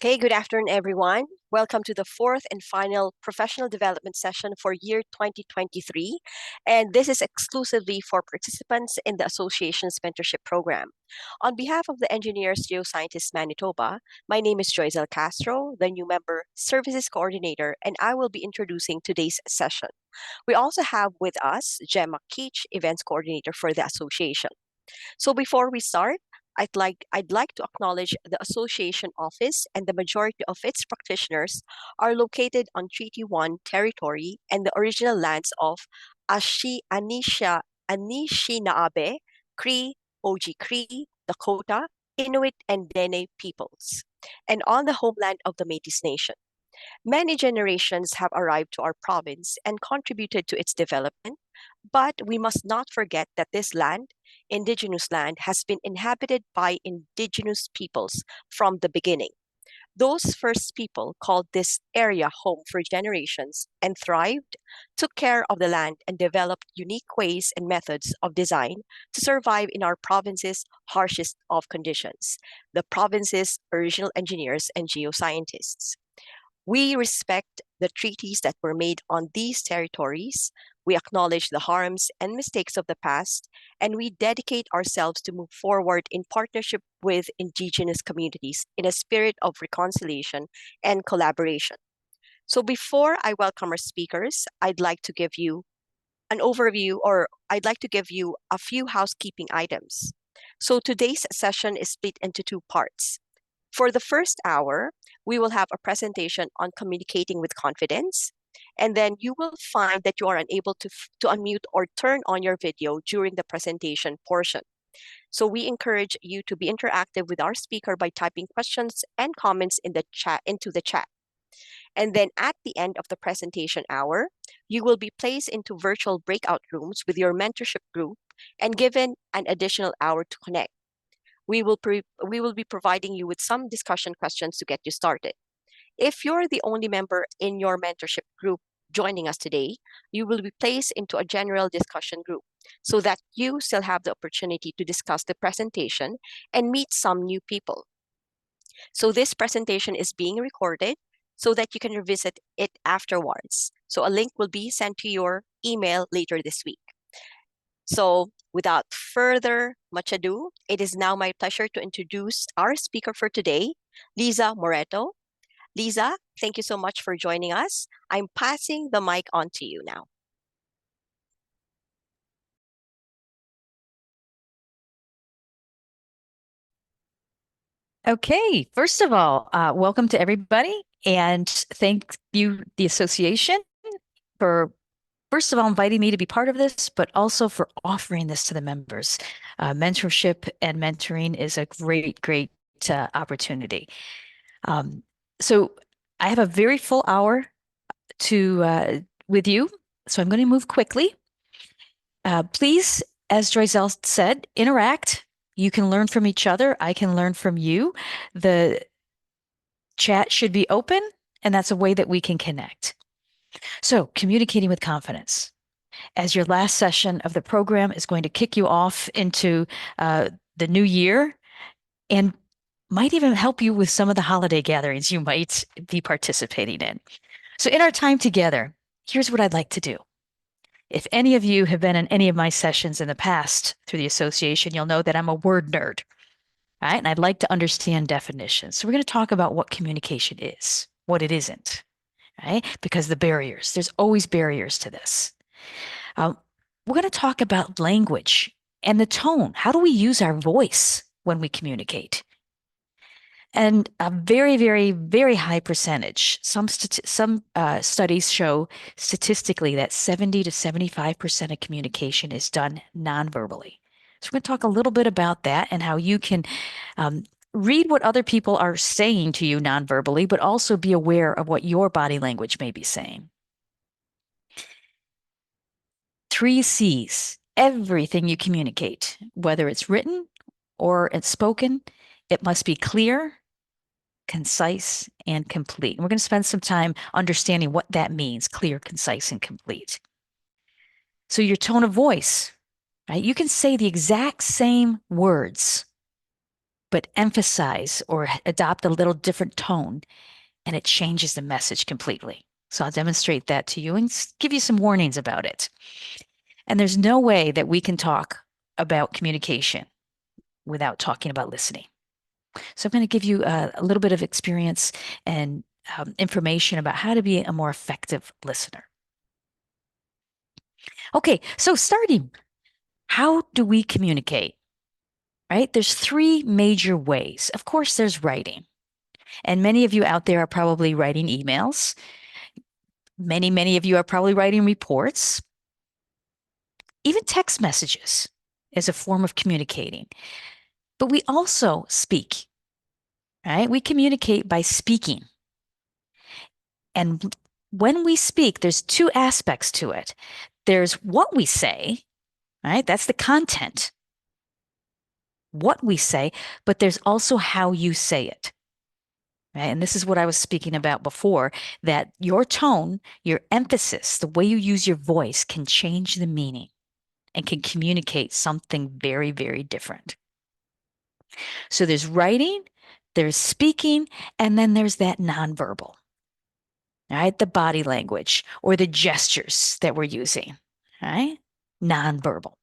Okay, good afternoon, everyone. Welcome to the fourth and final professional development session for year 2023. And this is exclusively for participants in the association's mentorship program. On behalf of the Engineers Geoscientists Manitoba, my name is Joyzel Castro, the new member services coordinator, and I will be introducing today's session. We also have with us Gemma Keach, events coordinator for the association. So before we start, I'd like to acknowledge the association office, and the majority of its practitioners are located on Treaty 1 territory and the original lands of Anishinaabe, Cree, Oji-Cree, Dakota, Inuit, and Dene peoples, and on the homeland of the Métis Nation. Many generations have arrived to our province and contributed to its development, but we must not forget that this land, indigenous land, has been inhabited by indigenous peoples from the beginning. Those first people called this area home for generations and thrived, took care of the land, and developed unique ways and methods of design to survive in our province's harshest of conditions, the province's original engineers and geoscientists. We respect the treaties that were made on these territories. We acknowledge the harms and mistakes of the past, and we dedicate ourselves to move forward in partnership with Indigenous communities in a spirit of reconciliation and collaboration. So, before I welcome our speakers, I'd like to give you an overview, or I'd like to give you a few housekeeping items. So, today's session is split into two parts. For the first hour, we will have a presentation on communicating with confidence, and then you will find that you are unable to unmute or turn on your video during the presentation portion. So we encourage you to be interactive with our speaker by typing questions and comments into the chat. And then at the end of the presentation hour, you will be placed into virtual breakout rooms with your mentorship group and given an additional hour to connect. We will be providing you with some discussion questions to get you started. If you're the only member in your mentorship group joining us today, you will be placed into a general discussion group so that you still have the opportunity to discuss the presentation and meet some new people. So this presentation is being recorded so that you can revisit it afterwards. So a link will be sent to your email later this week. So without further much ado, it is now my pleasure to introduce our speaker for today, Lisa Moretto. Lisa, thank you so much for joining us. I'm passing the mic on to you now. Okay, first of all, welcome to everybody, and thank you, the association, for first of all inviting me to be part of this, but also for offering this to the members. Mentorship and mentoring is a great opportunity. So I have a very full hour with you, so I'm going to move quickly. Please, as Joyzel said, interact. You can learn from each other. I can learn from you. The chat should be open, and that's a way that we can connect. So, communicating with confidence. As your last session of the program is going to kick you off into the new year and might even help you with some of the holiday gatherings you might be participating in. So, in our time together, here's what I'd like to do. If any of you have been in any of my sessions in the past through the association, you'll know that I'm a word nerd, right? And I'd like to understand definitions. So we're going to talk about what communication is, what it isn't, right? Because there's always barriers to this. We're going to talk about language and the tone. How do we use our voice when we communicate? And a very high percentage. Some studies show statistically that 70 to 75% of communication is done non-verbally. So we're going to talk a little bit about that and how you can read what other people are saying to you non-verbally, but also be aware of what your body language may be saying. 3 C's. Everything you communicate, whether it's written or it's spoken, it must be clear, concise, and complete. And we're going to spend some time understanding what that means, clear, concise, and complete. So your tone of voice, right? You can say the exact same words, but emphasize or adopt a little different tone, and it changes the message completely. So I'll demonstrate that to you and give you some warnings about it. And there's no way that we can talk about communication without talking about listening. So I'm going to give you a little bit of experience and information about how to be a more effective listener. Okay, so starting, how do we communicate? Right? There's three major ways. Of course, there's writing. And many of you out there are probably writing emails. Many of you are probably writing reports. Even text messages is a form of communicating. But we also speak, right? We communicate by speaking. And when we speak, there's two aspects to it. There's what we say, right? That's the content, what we say, but there's also how you say it. Right? And this is what I was speaking about before, that your tone, your emphasis, the way you use your voice can change the meaning and can communicate something very, very different. So there's writing, there's speaking, and then there's that nonverbal, right? The body language or the gestures that we're using, right? Nonverbal.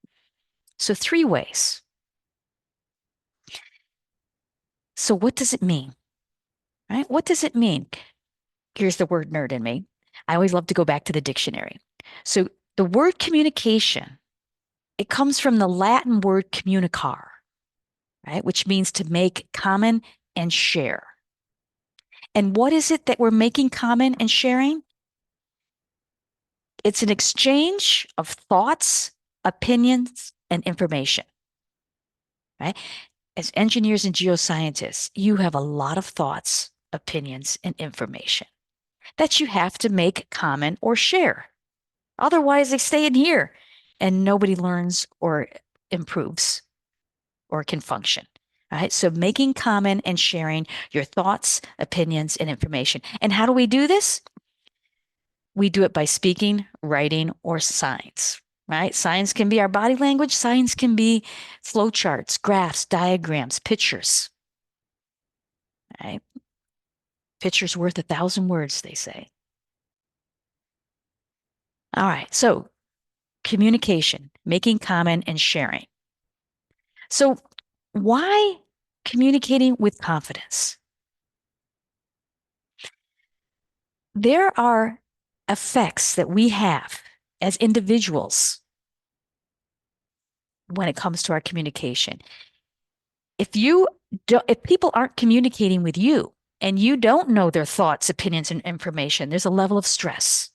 So three ways. So what does it mean? Right? What does it mean? Here's the word nerd in me. I always love to go back to the dictionary. So the word communication, it comes from the Latin word communicar, right? Which means to make common and share. And what is it that we're making common and sharing? It's an exchange of thoughts, opinions, and information, right? As engineers and geoscientists, you have a lot of thoughts, opinions, and information that you have to make common or share. Otherwise, they stay in here and nobody learns or improves or can function. Right? So making common and sharing your thoughts, opinions, and information. And how do we do this? We do it by speaking, writing, or signs. Right? Signs can be our body language. Signs can be flowcharts, graphs, diagrams, pictures. Right? Pictures worth 1,000 words, they say. All right. So communication, making common and sharing. So why communicating with confidence? There are effects that we have as individuals when it comes to our communication. If people aren't communicating with you and you don't know their thoughts, opinions, and information, there's a level of stress,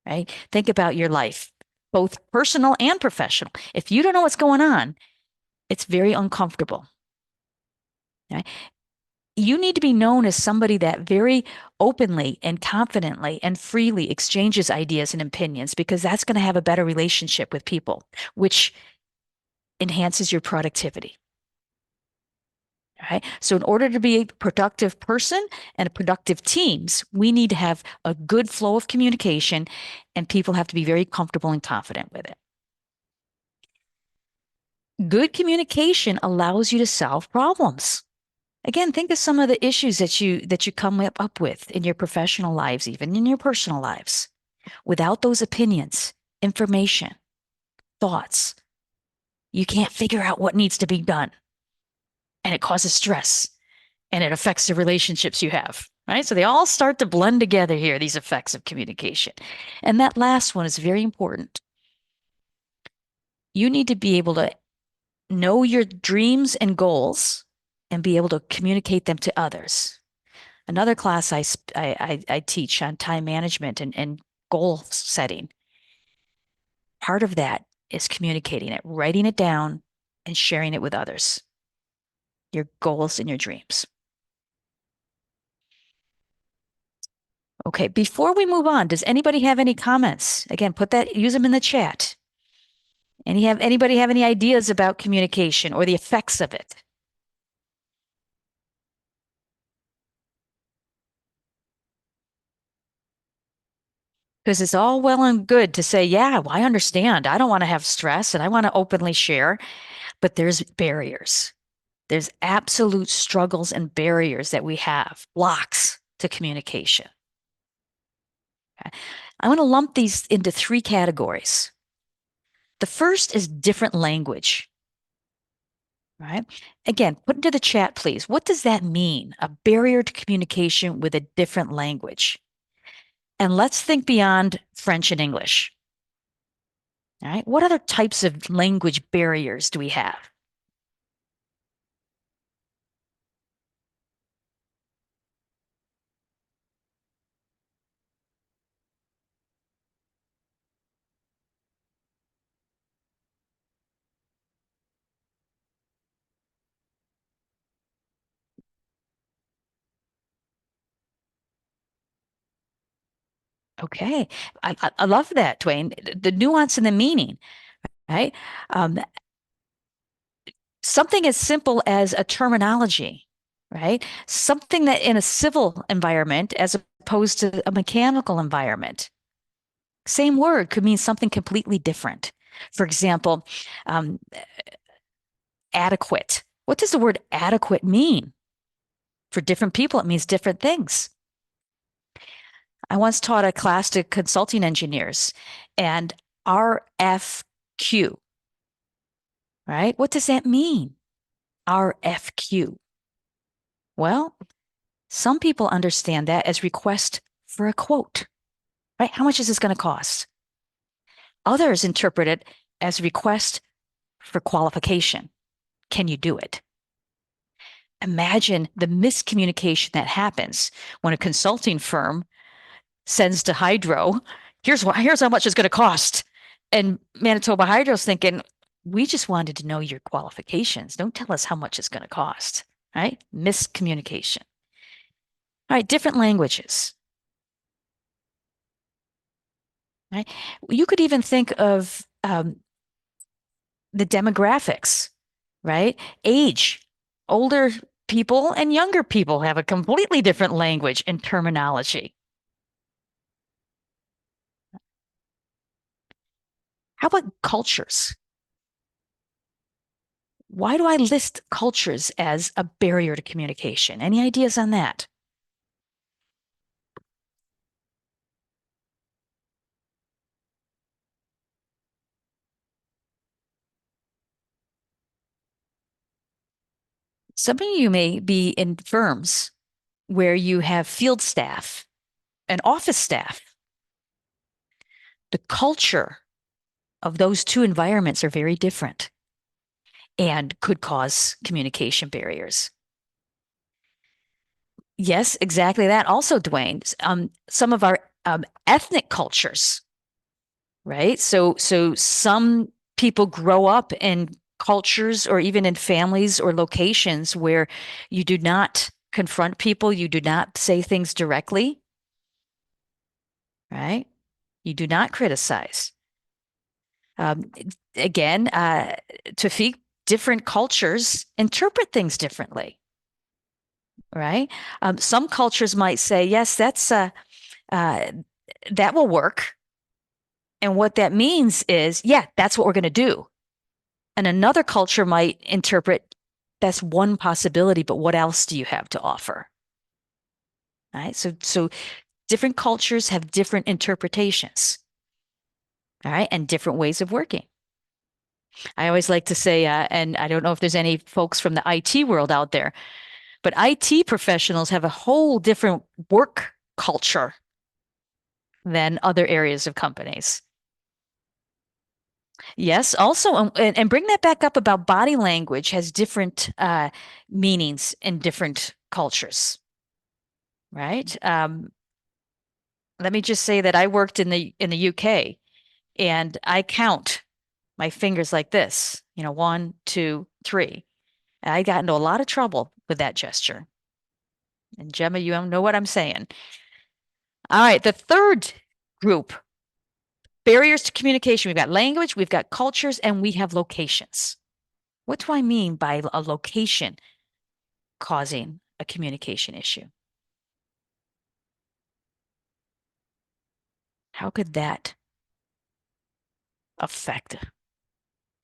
right? Think about your life, both personal and professional. If you don't know what's going on, it's very uncomfortable. Right? You need to be known as somebody that very openly and confidently and freely exchanges ideas and opinions, because that's going to have a better relationship with people, which enhances your productivity. Right? So in order to be a productive person and productive teams, we need to have a good flow of communication, and people have to be very comfortable and confident with it. Good communication allows you to solve problems. Again, think of some of the issues that you come up with in your professional lives, even in your personal lives. Without those opinions, information, thoughts, you can't figure out what needs to be done. And it causes stress and it affects the relationships you have, right? So they all start to blend together here, these effects of communication. And that last one is very important. You need to be able to know your dreams and goals and be able to communicate them to others. Another class I teach on time management and goal setting. Part of that is communicating it, writing it down, and sharing it with others. Your goals and your dreams. Okay, before we move on, does anybody have any comments? Again, use them in the chat. Anybody have any ideas about communication or the effects of it? Because it's all well and good to say, yeah, well, I understand. I don't want to have stress and I want to openly share, but there's barriers. There's absolute struggles and barriers that we have, blocks to communication. Okay. I want to lump these into three categories. The first is different language. Right? Again, put into the chat, please. What does that mean? A barrier to communication with a different language. And let's think beyond French and English. All right. What other types of language barriers do we have? Okay. I love that, Dwayne. The nuance and the meaning, right? Um, Something as simple as a terminology, right? Something that in a civil environment as opposed to a mechanical environment. Same word could mean something completely different. For example, um, adequate. What does the word adequate mean? For different people, it means different things. I once taught a class to consulting engineers, and RFQ, right? What does that mean? RFQ. Well, some people understand that as request for a quote, right? How much is this going to cost? Others interpret it as request for qualification. Can you do it? Imagine the miscommunication that happens when a consulting firm sends to Hydro, here's how much it's going to cost. And Manitoba Hydro's thinking, we just wanted to know your qualifications. Don't tell us how much it's going to cost, right? Miscommunication. All right, different languages, right? You could even think of the demographics, right? Age, older people and younger people have a completely different language and terminology. How about cultures? Why do I list cultures as a barrier to communication? Any ideas on that? Some of you may be in firms where you have field staff and office staff. The culture of those two environments are very different and could cause communication barriers. Yes, exactly that. Also, Dwayne, some of our ethnic cultures, right? So some people grow up in cultures or even in families or locations where you do not confront people, you do not say things directly, right? You do not criticize. Again, Tawfiq, different cultures interpret things differently, right? Some cultures might say, yes, uh, that will work. And what that means is, yeah, that's what we're going to do. And another culture might interpret that's one possibility, but what else do you have to offer? Right? So different cultures have different interpretations. All right, and different ways of working. I always like to say, and I don't know if there's any folks from the IT world out there, but IT professionals have a whole different work culture than other areas of companies. Yes, also, and bring that back up about body language has different meanings in different cultures, right? Let me just say that I worked in the UK, and I count my fingers like this, 1, 2, 3. And I got into a lot of trouble with that gesture. And Gemma, you don't know what I'm saying. All right, the third group, barriers to communication. We've got language, we've got cultures, and we have locations. What do I mean by a location causing a communication issue? How could that affect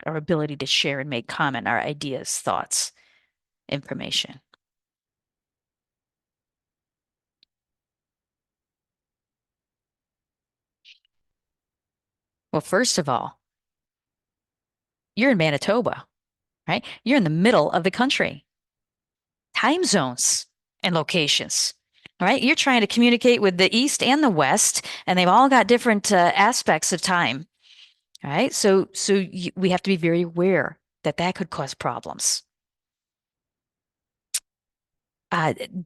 our ability to share and make comment, our ideas, thoughts? information? Well, first of all, you're in Manitoba, right? You're in the middle of the country. Time zones and locations, right? You're trying to communicate with the East and the West, and they've all got different aspects of time, right? So we have to be very aware that that could cause problems.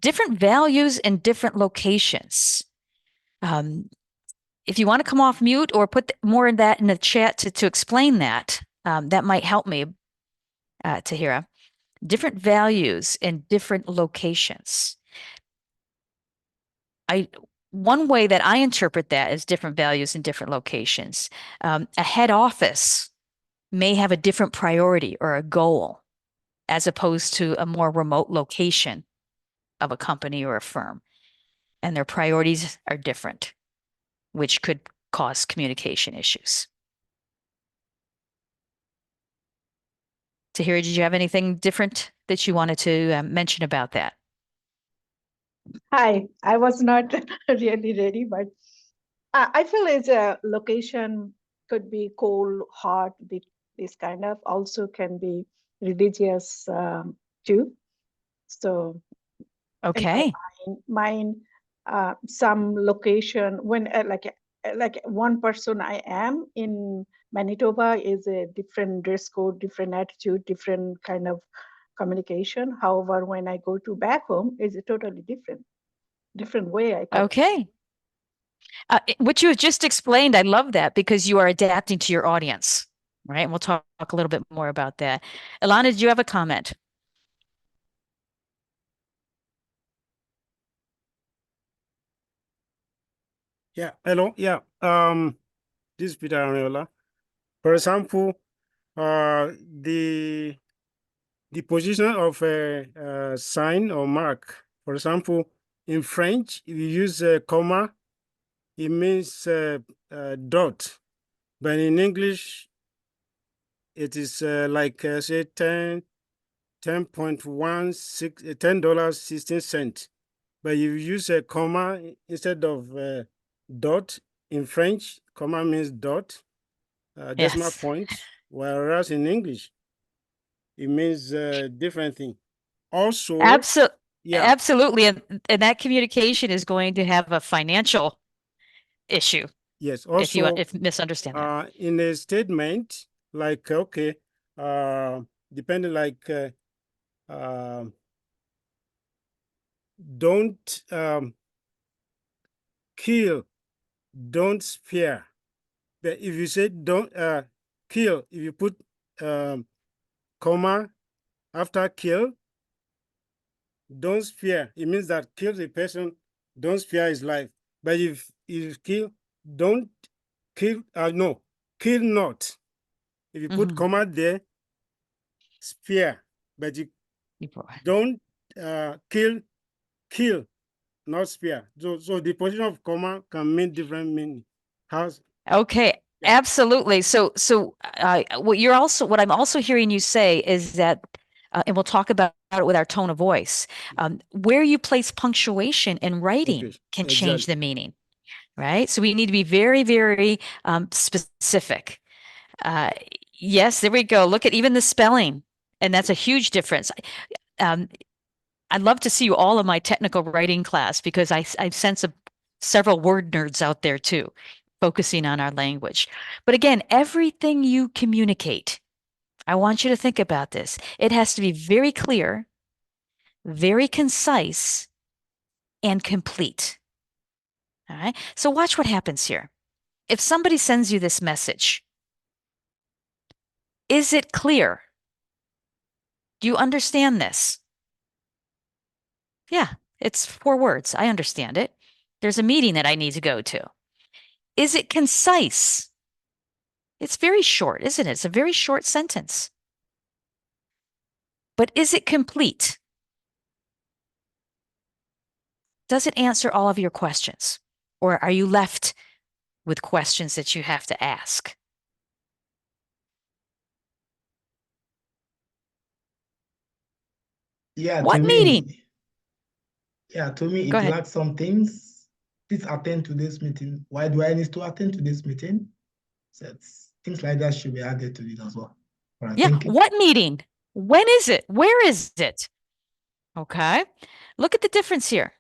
Different values in different locations. If you want to come off mute or put more in that in the chat to explain that, that might help me, Tahira. Different values in different locations. One way that I interpret that is different values in different locations. A head office may have a different priority or a goal as opposed to a more remote location of a company or a firm, and their priorities are different, which could cause communication issues. Tahira, did you have anything different that you wanted to mention about that? Hi, I was not really ready, but I feel it's a location could be cold, hot, this kind of also can be religious too. So in Okay. my mind, some location when like one person I am in Manitoba is a different dress code, different attitude, different kind of communication. However, when I go to back home, is a totally different way I communicate. Okay. What you have just explained, I love that because you are adapting to your audience, right? And we'll talk a little bit more about that. Ilana, did you have a comment? Yeah, hello. Yeah, this is Peter Ariola. For example, the position of a sign or mark. For example, in French, if you use a comma, it means dot. But in English, it is like say 10.16 $10.16. But if you use a comma instead of dot in French, comma means dot, decimal Yes. point, whereas in English, it means different thing. Also, yeah, Absolutely. And that communication is going to have a financial issue yes. if you Also, misunderstand that. in a statement, like okay, depending like don't kill, don't spare. But if you say don't kill, if you put comma after kill, don't spare, it means that kill the person, don't spare his life. But if kill, don't kill, no, kill not. If you put comma there, spare, but you don't kill, not spare. So the position of comma can mean different meaning. How's Okay, yeah. absolutely. So what I'm also hearing you say is that, and we'll talk about it with our tone of voice, where you place punctuation in writing Okay, can change exactly. the meaning, right? So we need to be very, very specific. Yes, there we go. Look at even the spelling, and that's a huge difference. I'd love to see you all in my technical writing class because I sense several word nerds out there too, focusing on our language. But again, everything you communicate, I want you to think about this. It has to be very clear, very concise, and complete. All right. So watch what happens here. If somebody sends you this message, is it clear? Do you understand this? Yeah, it's 4 words. I understand it. There's a meeting that I need to go to. Is it concise? It's very short, isn't it? It's a very short sentence. But is it complete? Does it answer all of your questions? Or are you left with questions that you have to ask? Yeah, What to meeting? me, yeah, to me, Go it ahead. lacks some things. Please attend to this meeting. Why do I need to attend to this meeting? So things like that should be added to it as well. All right, Yeah, thank you. what meeting? When is it? Where is it? Okay. Look at the difference here.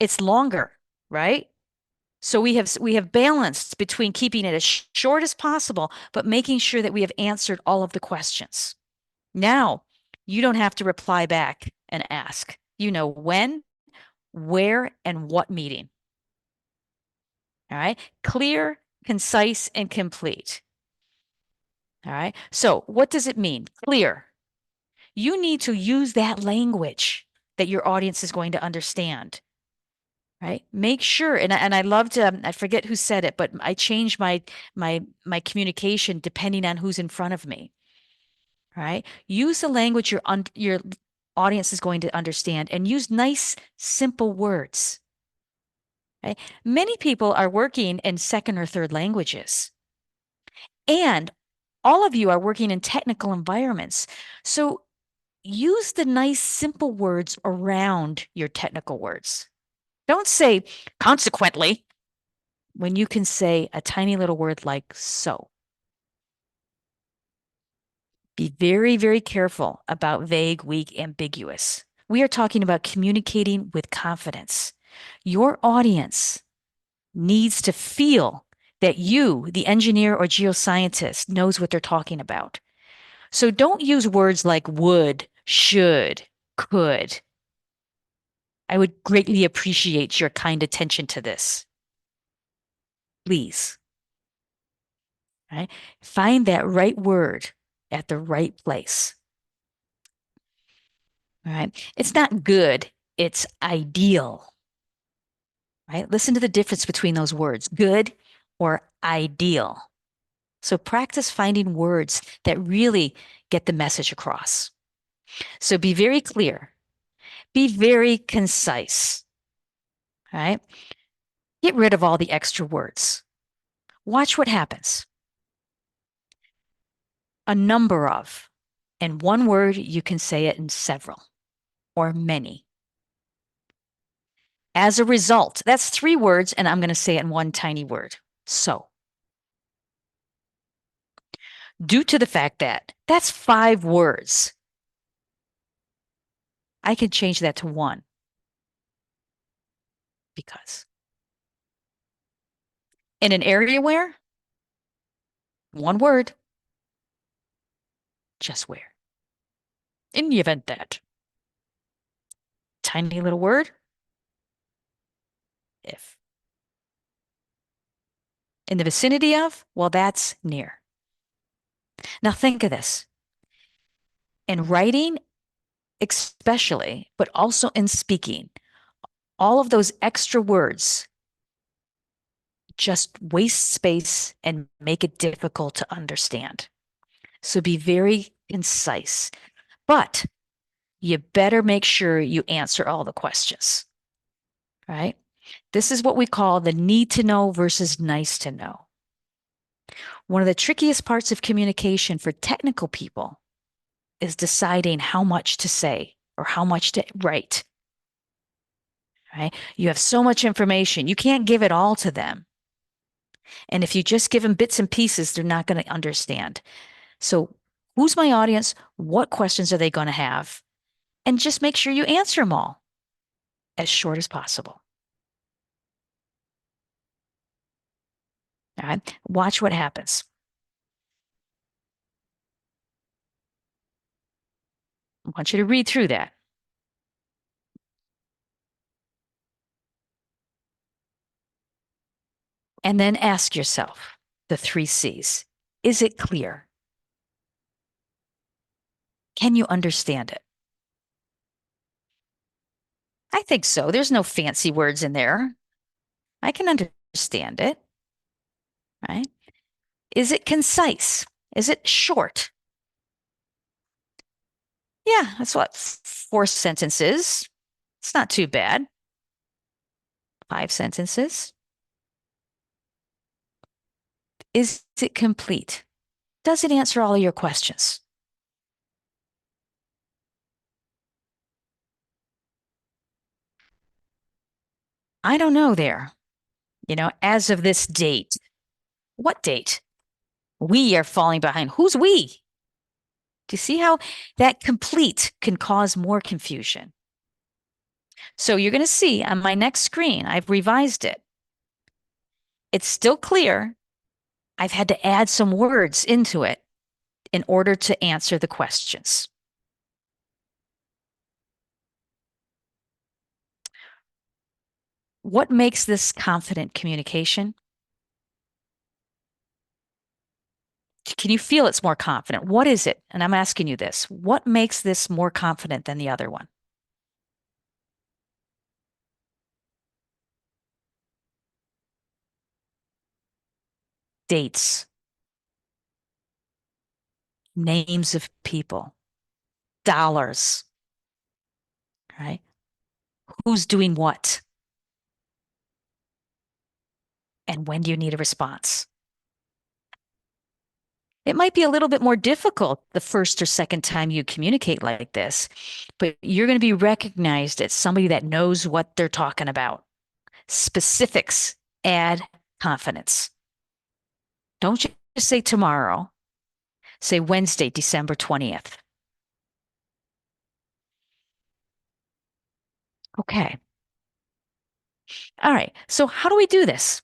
It's longer, right? So we have balanced between keeping it as short as possible, but making sure that we have answered all of the questions. Now, you don't have to reply back and ask. You know when, where, and what meeting. All right. Clear, concise, and complete. All right. So what does it mean? Clear. You need to use that language that your audience is going to understand. Right. Make sure, and I loved, I forget who said it, but I change my communication depending on who's in front of me. Right. Use the language your audience is going to understand, and use nice, simple words. Right. Many people are working in second or third languages, and all of you are working in technical environments. So use the nice, simple words around your technical words. Don't say consequently when you can say a tiny little word like so. Be very, very careful about vague, weak, ambiguous. We are talking about communicating with confidence. Your audience needs to feel that you, the engineer or geoscientist, knows what they're talking about. So don't use words like would, should, could. I would greatly appreciate your kind attention to this. Please. Right? Find that right word at the right place. All right. It's not good, it's ideal. Right? Listen to the difference between those words, good or ideal. So practice finding words that really get the message across. So be very clear, be very concise. All right? Get rid of all the extra words. Watch what happens. A number of. In one word, you can say it in several or many. As a result, that's 3 words, and I'm going to say it in one tiny word. So. Due to the fact that that's 5 words, I can change that to 1. Because. In an area where, 1 word, just where. In the event that. Tiny little word, if. In the vicinity of, well, that's near. Now think of this. In writing, especially, but also in speaking, all of those extra words just waste space and make it difficult to understand. So be very concise, but you better make sure you answer all the questions, right? This is what we call the need to know versus nice to know. One of the trickiest parts of communication for technical people is deciding how much to say or how much to write, right? You have so much information. You can't give it all to them. And if you just give them bits and pieces, they're not going to understand. So who's my audience? What questions are they going to have? And just make sure you answer them all as short as possible. All right. Watch what happens. I want you to read through that. And then ask yourself the 3 C's. Is it clear? Can you understand it? I think so. There's no fancy words in there. I can understand it. Right? Is it concise? Is it short? Yeah, that's what 4 sentences. It's not too bad. 5 sentences. Is it complete? Does it answer all of your questions? I don't know there, as of this date. What date? We are falling behind. Who's we? Do you see how that complete can cause more confusion? So you're going to see on my next screen, I've revised it. It's still clear. I've had to add some words into it in order to answer the questions. What makes this confident communication? Can you feel it's more confident? What is it? And I'm asking you this. What makes this more confident than the other one? Dates, names of people, dollars, right? Who's doing what? And when do you need a response? It might be a little bit more difficult the first or second time you communicate like this, but you're going to be recognized as somebody that knows what they're talking about. Specifics add confidence. Don't just say tomorrow. Say Wednesday, December 20th. Okay. All right. So how do we do this?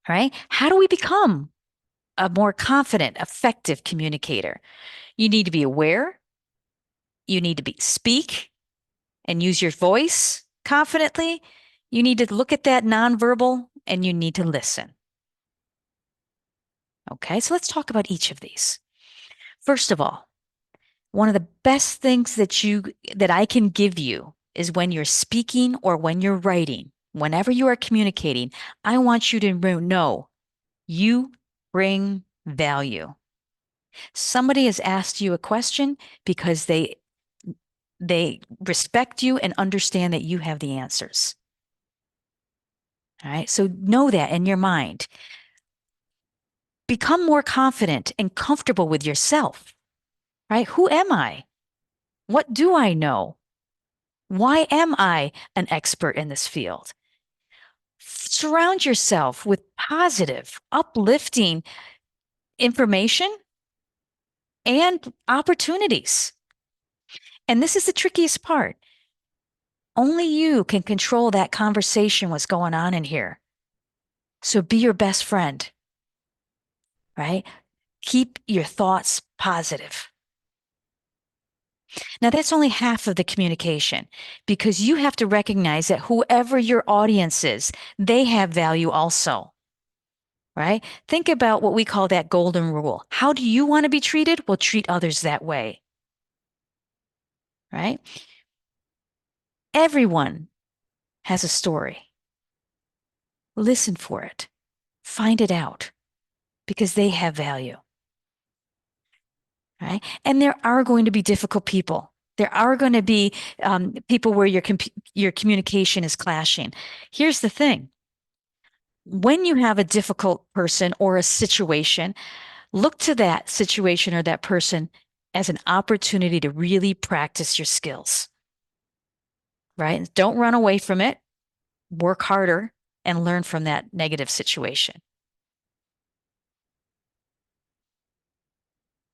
All right. How do we become a more confident, effective communicator? You need to be aware. You need to speak and use your voice confidently. You need to look at that nonverbal and you need to listen. Okay, so let's talk about each of these. First of all, one of the best things that I can give you is when you're speaking or when you're writing, whenever you are communicating, I want you to know you bring value. Somebody has asked you a question because they respect you and understand that you have the answers. All right, so know that in your mind. Become more confident and comfortable with yourself, right? Who am I? What do I know? Why am I an expert in this field? Surround yourself with positive, uplifting information and opportunities. And this is the trickiest part. Only you can control that conversation, what's going on in here. So be your best friend, right? Keep your thoughts positive. Now, that's only half of the communication because you have to recognize that whoever your audience is, they have value also, right? Think about what we call that golden rule. How do you want to be treated? Well, treat others that way, right? Everyone has a story. Listen for it. Find it out because they have value, right? And there are going to be difficult people. There are going to be people where your communication is clashing. Here's the thing. When you have a difficult person or a situation, look to that situation or that person as an opportunity to really practice your skills, right? Don't run away from it. Work harder and learn from that negative situation.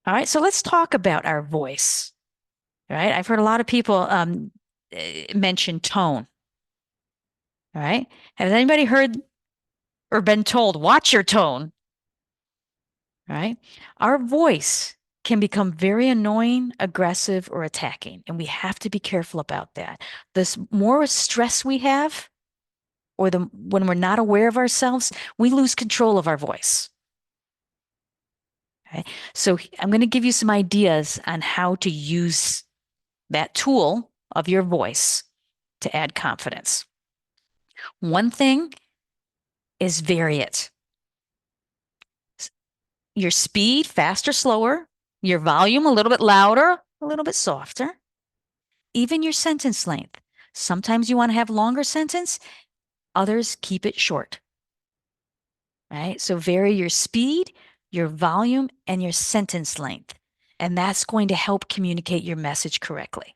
All right, so let's talk about our voice. All right, I've heard a lot of people mention tone. All right, has anybody heard or been told, watch your tone? All right, our voice can become very annoying, aggressive, or attacking, and we have to be careful about that. The more stress we have, or when we're not aware of ourselves, we lose control of our voice. Okay, so I'm going to give you some ideas on how to use that tool of your voice to add confidence. One thing is vary it. Your speed, faster, slower, your volume, a little bit louder, a little bit softer, even your sentence length. Sometimes you want to have longer sentence, others keep it short. Right? So vary your speed, your volume, and your sentence length. And that's going to help communicate your message correctly.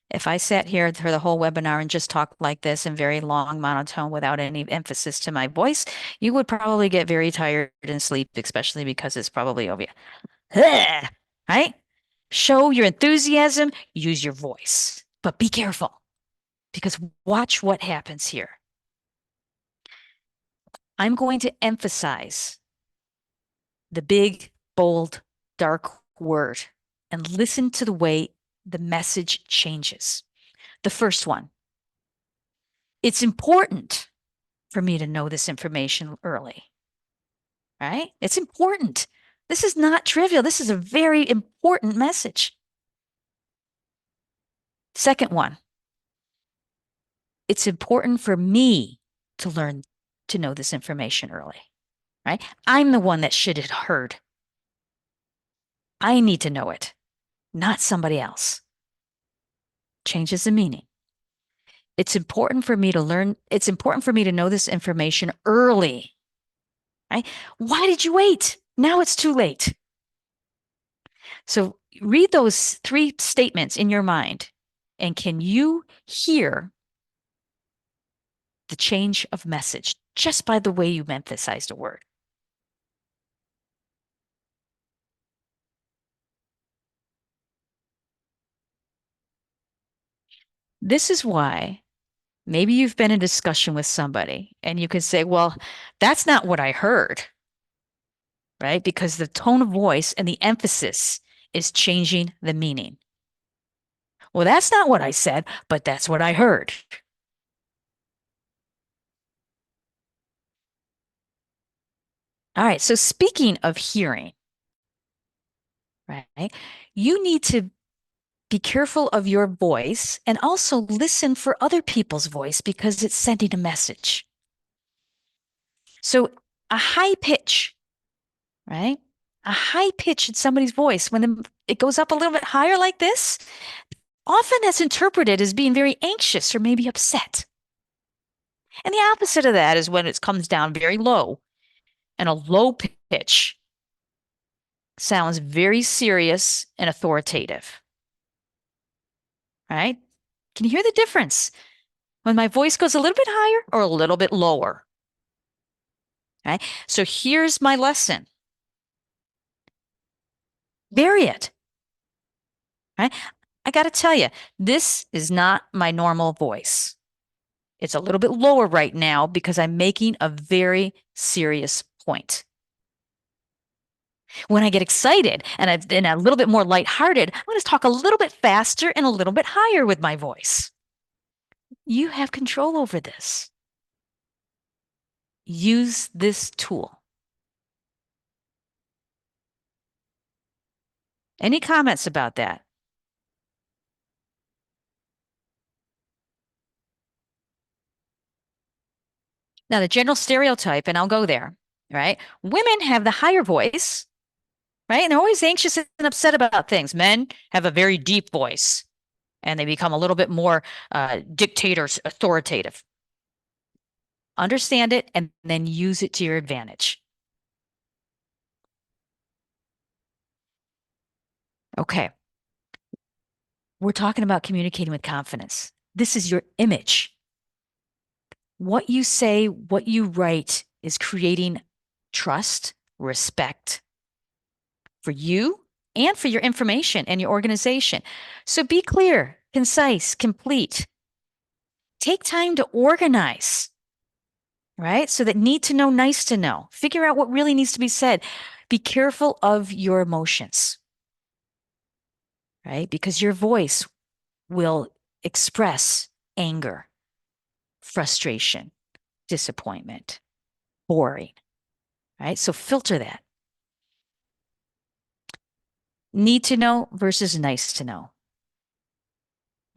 If I sat here for the whole webinar and just talked like this in very long monotone without any emphasis to my voice, you would probably get very tired and sleep, especially because it's probably over you. Right? Show your enthusiasm, use your voice, but be careful because watch what happens here. I'm going to emphasize the big, bold, dark word and listen to the way the message changes. The first one, it's important for me to know this information early, right? It's important. This is not trivial. This is a very important message. Second one, it's important for me to learn to know this information early, right? I'm the one that should have heard. I need to know it, not somebody else. Changes the meaning. It's important for me to learn. It's important for me to know this information early, right? Why did you wait? Now it's too late. So read those 3 statements in your mind, and can you hear the change of message just by the way you emphasized a word? This is why maybe you've been in discussion with somebody and you can say, well, that's not what I heard, right? Because the tone of voice and the emphasis is changing the meaning. Well, that's not what I said, but that's what I heard. All right, so speaking of hearing, right, you need to be careful of your voice and also listen for other people's voice because it's sending a message. So a high pitch, right? A high pitch in somebody's voice, when it goes up a little bit higher like this, often that's interpreted as being very anxious or maybe upset. And the opposite of that is when it comes down very low, and a low pitch sounds very serious and authoritative. Right? Can you hear the difference when my voice goes a little bit higher or a little bit lower? Right? So here's my lesson. Vary it. Right? I got to tell you, this is not my normal voice. It's a little bit lower right now because I'm making a very serious point. When I get excited and I'm a little bit more lighthearted, I'm going to talk a little bit faster and a little bit higher with my voice. You have control over this. Use this tool. Any comments about that? Now, the general stereotype, and I'll go there, right? Women have the higher voice, right? And they're always anxious and upset about things. Men have a very deep voice, and they become a little bit more dictators, authoritative. Understand it and then use it to your advantage. Okay. We're talking about communicating with confidence. This is your image. What you say, what you write is creating trust, respect for you and for your information and your organization. So be clear, concise, complete. Take time to organize, right? So that need to know, nice to know. Figure out what really needs to be said. Be careful of your emotions, right? Because your voice will express anger, frustration, disappointment, boring, right? So filter that. Need to know versus nice to know,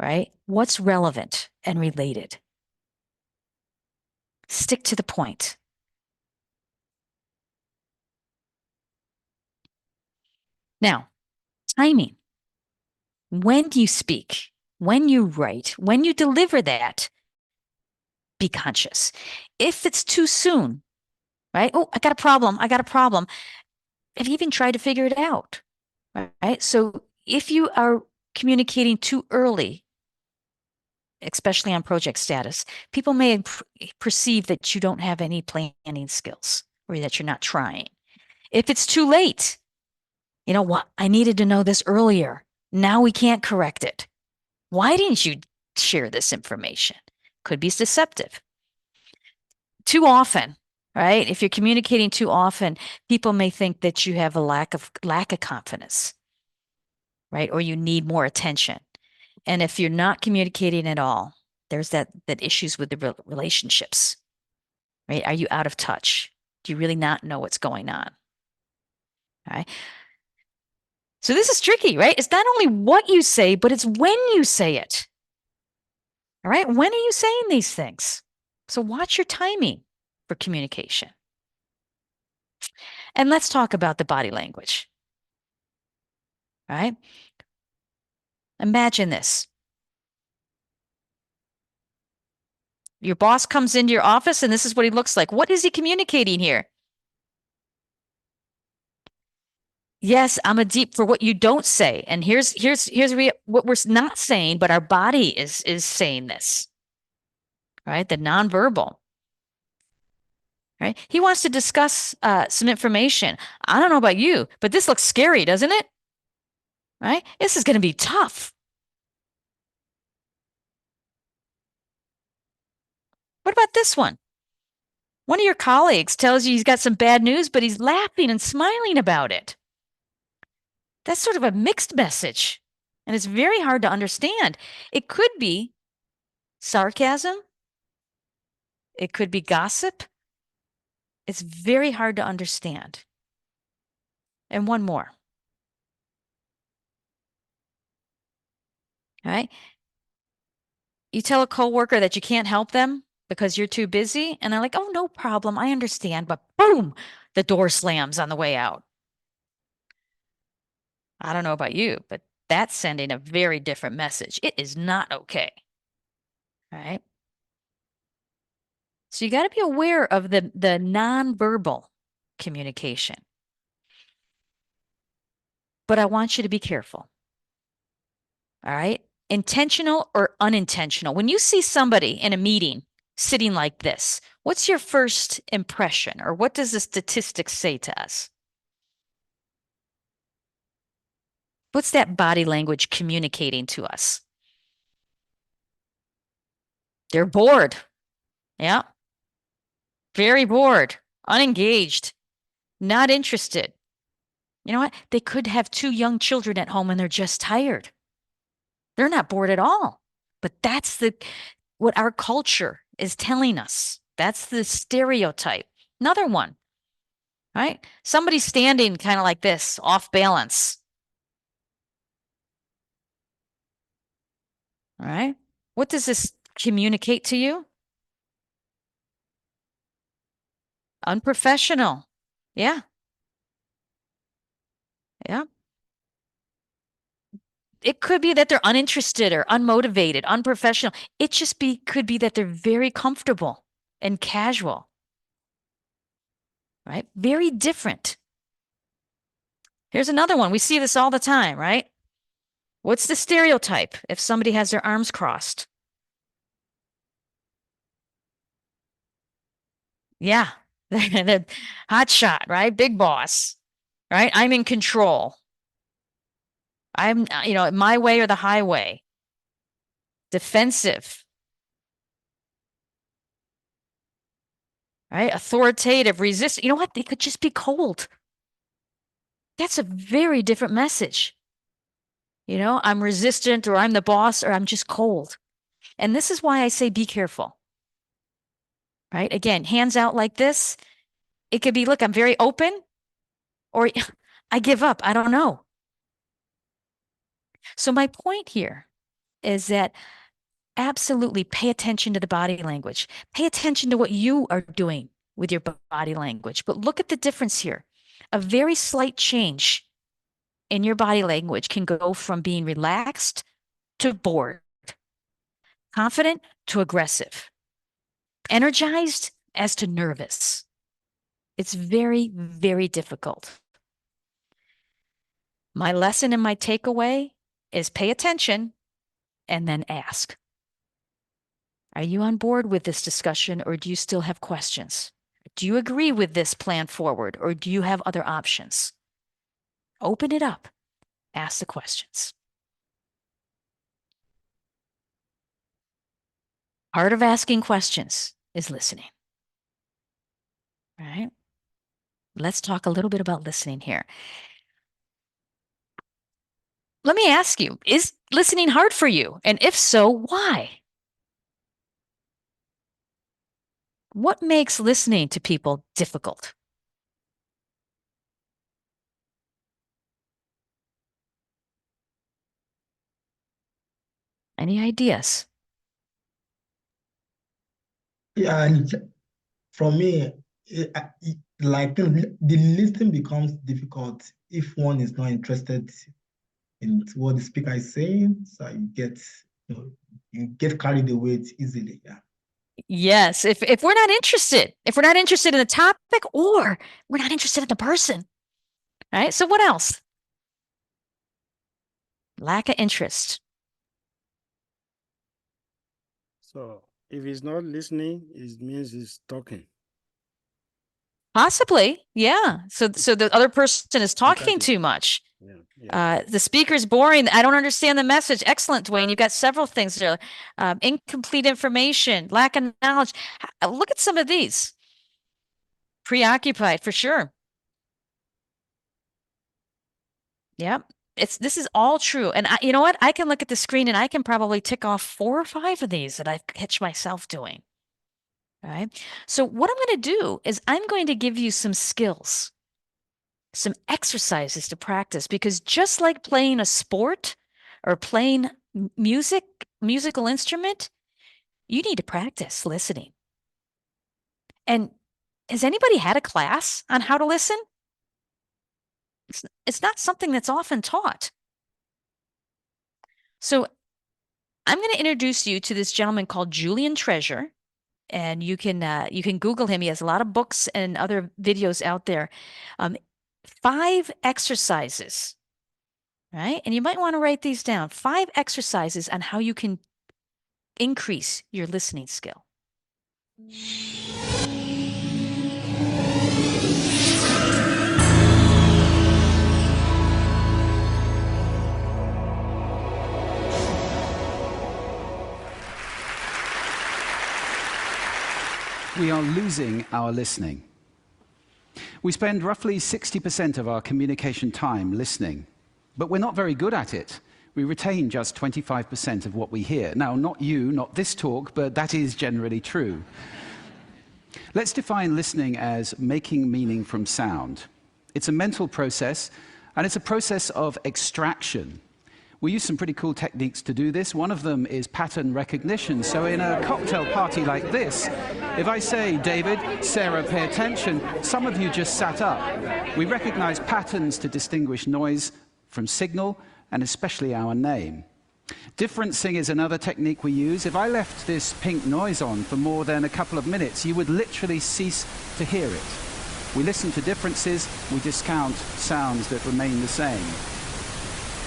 right? What's relevant and related? Stick to the point. Now, timing. When you speak, when you write, when you deliver that, be conscious. If it's too soon, right? Oh, I got a problem. I got a problem. Have you even tried to figure it out? Right? So if you are communicating too early, especially on project status, people may perceive that you don't have any planning skills or that you're not trying. If it's too late, you know what? I needed to know this earlier. Now we can't correct it. Why didn't you share this information? Could be deceptive. Too often, right? If you're communicating too often, people may think that you have a lack of confidence, right? Or you need more attention. And if you're not communicating at all, there's that issues with the relationships, right? Are you out of touch? Do you really not know what's going on? All right. So this is tricky, right? It's not only what you say, but it's when you say it. All right. When are you saying these things? So watch your timing for communication. And let's talk about the body language. All right. Imagine this. Your boss comes into your office and this is what he looks like. What is he communicating here? Yes, I'm a deep for what you don't say. And here's what we're not saying, but our body is saying this. Right? The nonverbal. Right? He wants to discuss some information. I don't know about you, but this looks scary, doesn't it? Right? This is going to be tough. What about this one? One of your colleagues tells you he's got some bad news, but he's laughing and smiling about it. That's sort of a mixed message, and it's very hard to understand. It could be sarcasm. It could be gossip. It's very hard to understand. And one more. All right? You tell a coworker that you can't help them because you're too busy, and they're like, oh, no problem, I understand, but boom, the door slams on the way out. I don't know about you, but that's sending a very different message. It is not okay. All right? So you got to be aware of the nonverbal communication. But I want you to be careful. All right? Intentional or unintentional. When you see somebody in a meeting sitting like this, what's your first impression, or what does the statistics say to us? What's that body language communicating to us? They're bored. Yeah. Very bored, unengaged, not interested. You know what? They could have 2 young children at home and they're just tired. They're not bored at all. But that's what our culture is telling us. That's the stereotype. Another one, right? Somebody standing kind of like this, off balance. All right. What does this communicate to you? Unprofessional. Yeah. Yeah. It could be that they're uninterested or unmotivated, unprofessional. It just could be that they're very comfortable and casual. Right? Very different. Here's another one. We see this all the time, right? What's the stereotype if somebody has their arms crossed? Yeah, the hot shot, right? Big boss, right? I'm in control. I'm, my way or the highway. Defensive, right? Authoritative, resist. You know what? They could just be cold. That's a very different message. I'm resistant, or I'm the boss, or I'm just cold. And this is why I say be careful. Right? Again, hands out like this. It could be, look, I'm very open, or I give up. I don't know. So my point here is that absolutely pay attention to the body language. Pay attention to what you are doing with your body language. But look at the difference here. A very slight change in your body language can go from being relaxed to bored, confident to aggressive, energized as to nervous. It's very, very difficult. My lesson and my takeaway is pay attention and then ask. Are you on board with this discussion, or do you still have questions? Do you agree with this plan forward, or do you have other options? Open it up. Ask the questions. Part of asking questions is listening. All right? Let's talk a little bit about listening here. Let me ask you, is listening hard for you? And if so, why? What makes listening to people difficult? Any ideas? Yeah, and for me, like the listening becomes difficult if one is not interested in what the speaker is saying. So you get carried away easily. Yeah. Yes, if we're not interested, in the topic, or we're not interested in the person, right? So what else? Lack of interest. So if he's not listening, it means he's talking. Possibly, yeah. So the other person is talking Exactly. too much. Yeah. The speaker's boring. I don't understand the message. Excellent, Dwayne. You've got several things there. Incomplete information, lack of knowledge. Look at some of these. Preoccupied, for sure. Yep. This is all true. And you know what? I can look at the screen and I can probably tick off 4 or 5 of these that I've catch myself doing. All right. So what I'm going to do is I'm going to give you some skills, some exercises to practice, because just like playing a sport or playing musical instrument, you need to practice listening. And has anybody had a class on how to listen? It's not something that's often taught. So I'm going to introduce you to this gentleman called Julian Treasure, and you can Google him. He has a lot of books and other videos out there. 5 exercises, right? And you might want to write these down. 5 exercises on how you can increase your listening skill. We are losing our listening. We spend roughly 60% of our communication time listening, but we're not very good at it. We retain just 25% of what we hear. Now, not you, not this talk, but that is generally true. Let's define listening as making meaning from sound. It's a mental process, and it's a process of extraction. We use some pretty cool techniques to do this. One of them is pattern recognition. So in a cocktail party like this, if I say, David, Sarah, pay attention, some of you just sat up. We recognize patterns to distinguish noise from signal, and especially our name. Differencing is another technique we use. If I left this pink noise on for more than a couple of minutes, you would literally cease to hear it. We listen to differences, we discount sounds that remain the same.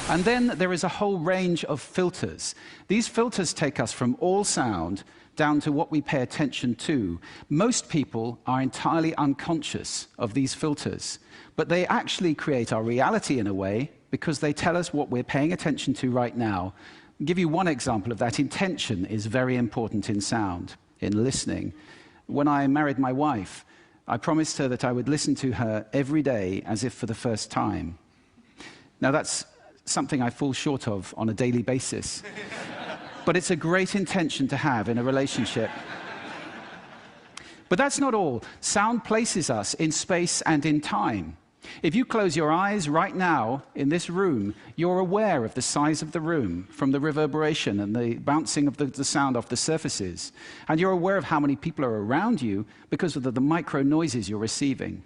And then there is a whole range of filters. These filters take us from all sound down to what we pay attention to. Most people are entirely unconscious of these filters, but they actually create our reality in a way because they tell us what we're paying attention to right now. I'll give you one example of that. Intention is very important in sound, in listening. When I married my wife, I promised her that I would listen to her every day as if for the first time. Now that's something I fall short of on a daily basis. But it's a great intention to have in a relationship. But that's not all. Sound places us in space and in time. If you close your eyes right now in this room, you're aware of the size of the room from the reverberation and the bouncing of the sound off the surfaces. And you're aware of how many people are around you because of the micro noises you're receiving.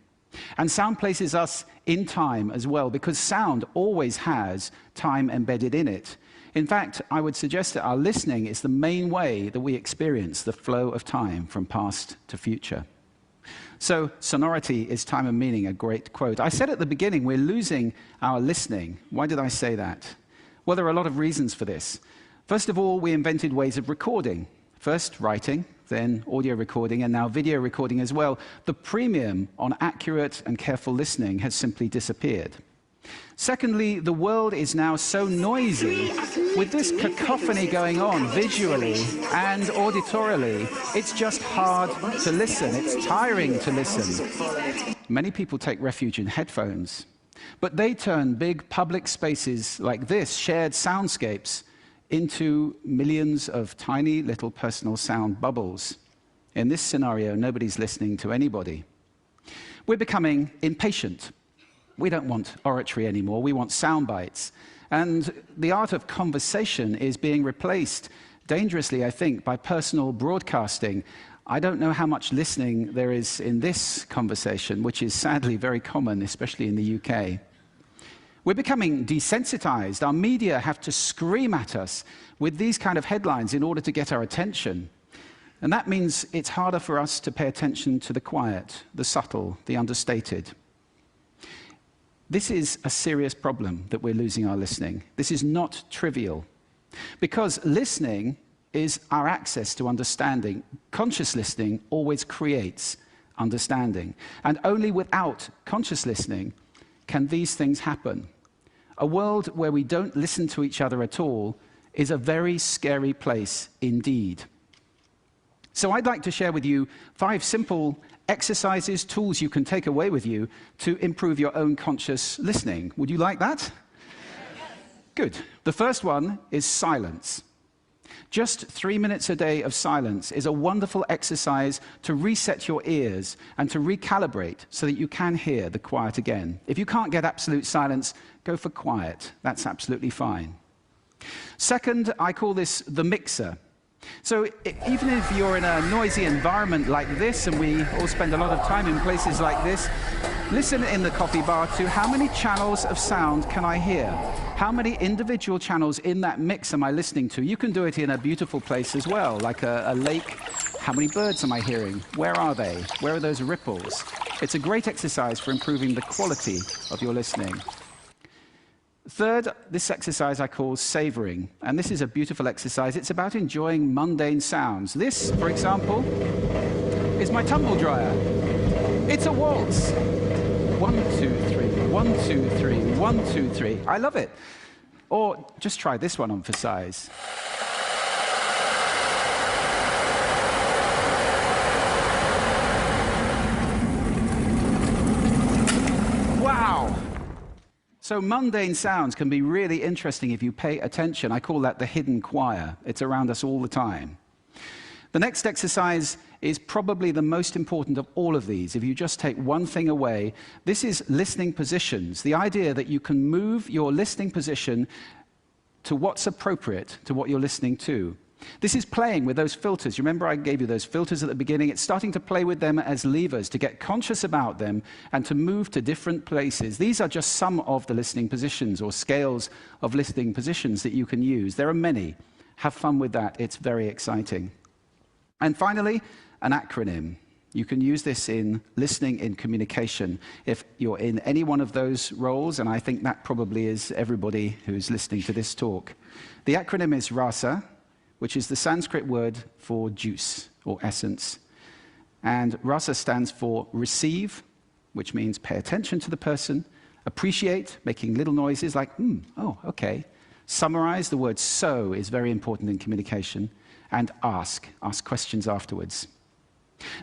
And sound places us in time as well, because sound always has time embedded in it. In fact, I would suggest that our listening is the main way that we experience the flow of time from past to future. So, sonority is time and meaning, a great quote. I said at the beginning, we're losing our listening. Why did I say that? Well, there are a lot of reasons for this. First of all, we invented ways of recording. First writing, then audio recording, and now video recording as well. The premium on accurate and careful listening has simply disappeared. Secondly, the world is now so noisy, with this cacophony going on visually and auditorily, it's just hard to listen. It's tiring to listen. Many people take refuge in headphones, but they turn big public spaces like this, shared soundscapes, into millions of tiny little personal sound bubbles. In this scenario, nobody's listening to anybody. We're becoming impatient. We don't want oratory anymore, we want sound bites. And the art of conversation is being replaced, dangerously, I think, by personal broadcasting. I don't know how much listening there is in this conversation, which is sadly very common, especially in the UK. We're becoming desensitized. Our media have to scream at us with these kind of headlines in order to get our attention. And that means it's harder for us to pay attention to the quiet, the subtle, the understated. This is a serious problem that we're losing our listening. This is not trivial, because listening is our access to understanding. Conscious listening always creates understanding, and only without conscious listening can these things happen. A world where we don't listen to each other at all is a very scary place indeed. So I'd like to share with you 5 simple exercises, tools you can take away with you to improve your own conscious listening. Would you like that? Good. The first one is silence. Just 3 minutes a day of silence is a wonderful exercise to reset your ears and to recalibrate so that you can hear the quiet again. If you can't get absolute silence, go for quiet. That's absolutely fine. Second, I call this the mixer. So even if you're in a noisy environment like this, and we all spend a lot of time in places like this, listen in the coffee bar to how many channels of sound can I hear? How many individual channels in that mix am I listening to? You can do it in a beautiful place as well, like a lake. How many birds am I hearing? Where are they? Where are those ripples? It's a great exercise for improving the quality of your listening. Third, this exercise I call savoring, and this is a beautiful exercise. It's about enjoying mundane sounds. This, for example, is my tumble dryer. It's a waltz. 1, 2, 3, 1, 2, 3, 1, 2, 3. I love it. Or just try this one on for size. Wow! So mundane sounds can be really interesting if you pay attention. I call that the hidden choir. It's around us all the time. The next exercise is probably the most important of all of these. If you just take one thing away, this is listening positions. The idea that you can move your listening position to what's appropriate to what you're listening to. This is playing with those filters. You remember I gave you those filters at the beginning? It's starting to play with them as levers, to get conscious about them and to move to different places. These are just some of the listening positions or scales of listening positions that you can use. There are many. Have fun with that. It's very exciting. And finally, an acronym. You can use this in listening, in communication. If you're in any one of those roles, and I think that probably is everybody who's listening to this talk. The acronym is RASA, which is the Sanskrit word for juice or essence. And rasa stands for receive, which means pay attention to the person, appreciate, making little noises like, oh, okay. Summarize, the word so is very important in communication, and ask questions afterwards.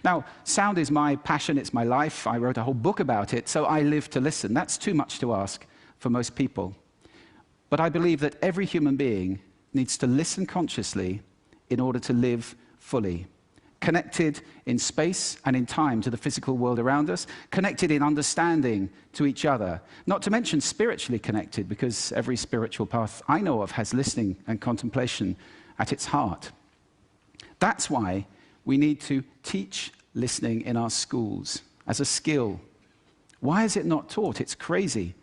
Now, sound is my passion, it's my life. I wrote a whole book about it, so I live to listen. That's too much to ask for most people. But I believe that every human being needs to listen consciously in order to live fully. Connected in space and in time to the physical world around us, connected in understanding to each other, not to mention spiritually connected, because every spiritual path I know of has listening and contemplation at its heart. That's why we need to teach listening in our schools as a skill. Why is it not taught? It's crazy.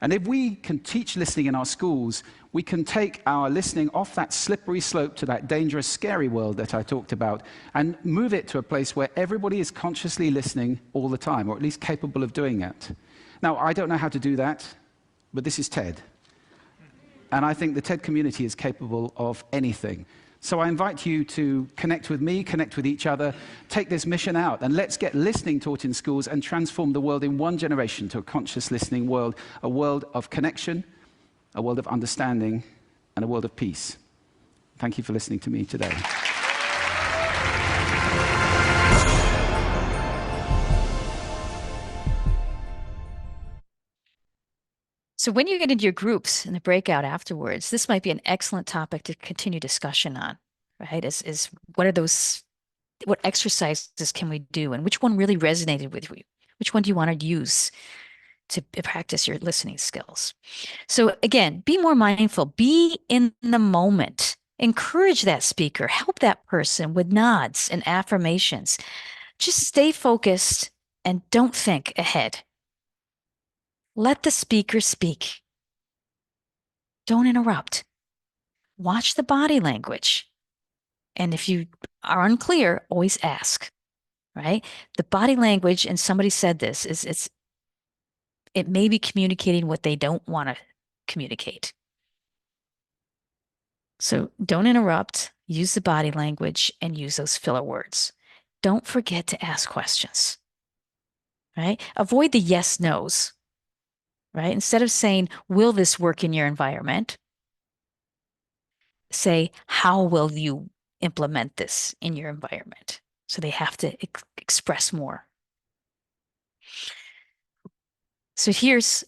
And if we can teach listening in our schools, we can take our listening off that slippery slope to that dangerous, scary world that I talked about and move it to a place where everybody is consciously listening all the time, or at least capable of doing it. Now, I don't know how to do that, but this is TED. And I think the TED community is capable of anything. So I invite you to connect with me, connect with each other, take this mission out, and let's get listening taught in schools and transform the world in one generation to a conscious listening world, a world of connection, a world of understanding, and a world of peace. Thank you for listening to me today. So when you get into your groups in the breakout afterwards, this might be an excellent topic to continue discussion on, right? Is what are those, what exercises can we do, and which one really resonated with you? Which one do you want to use to practice your listening skills? So again, be more mindful, be in the moment, encourage that speaker, help that person with nods and affirmations. Just stay focused and don't think ahead. Let the speaker speak. Don't interrupt. Watch the body language. And if you are unclear, always ask, right? The body language, and somebody said this, it may be communicating what they don't want to communicate. So don't interrupt, use the body language, and use those filler words. Don't forget to ask questions, right? Avoid the yes, no's, right? Instead of saying, will this work in your environment? Say, how will you implement this in your environment? So they have to express more. So here's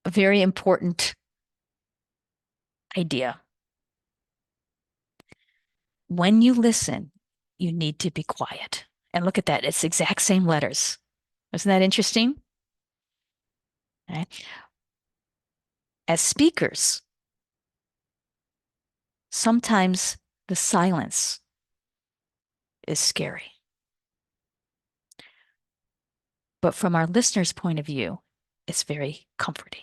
a very important idea. When you listen, you need to be quiet. And look at that, it's the exact same letters. Isn't that interesting? Right? As speakers, sometimes the silence is scary. But from our listener's point of view, it's very comforting.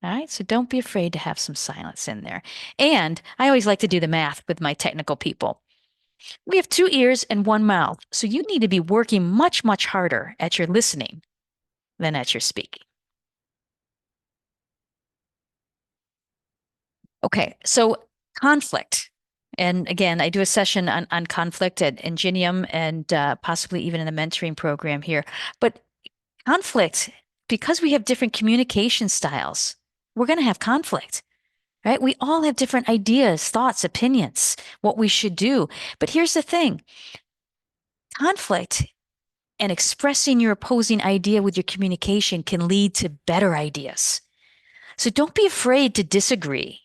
All right, so don't be afraid to have some silence in there. And I always like to do the math with my technical people. We have 2 ears and 1 mouth, so you need to be working much, much harder at your listening than at your speaking. Okay, so conflict. And again, I do a session on conflict at EngGeoMB and possibly even in the mentoring program here. But conflict, because we have different communication styles, we're going to have conflict, right? We all have different ideas, thoughts, opinions, what we should do. But here's the thing. Conflict and expressing your opposing idea with your communication can lead to better ideas. So don't be afraid to disagree,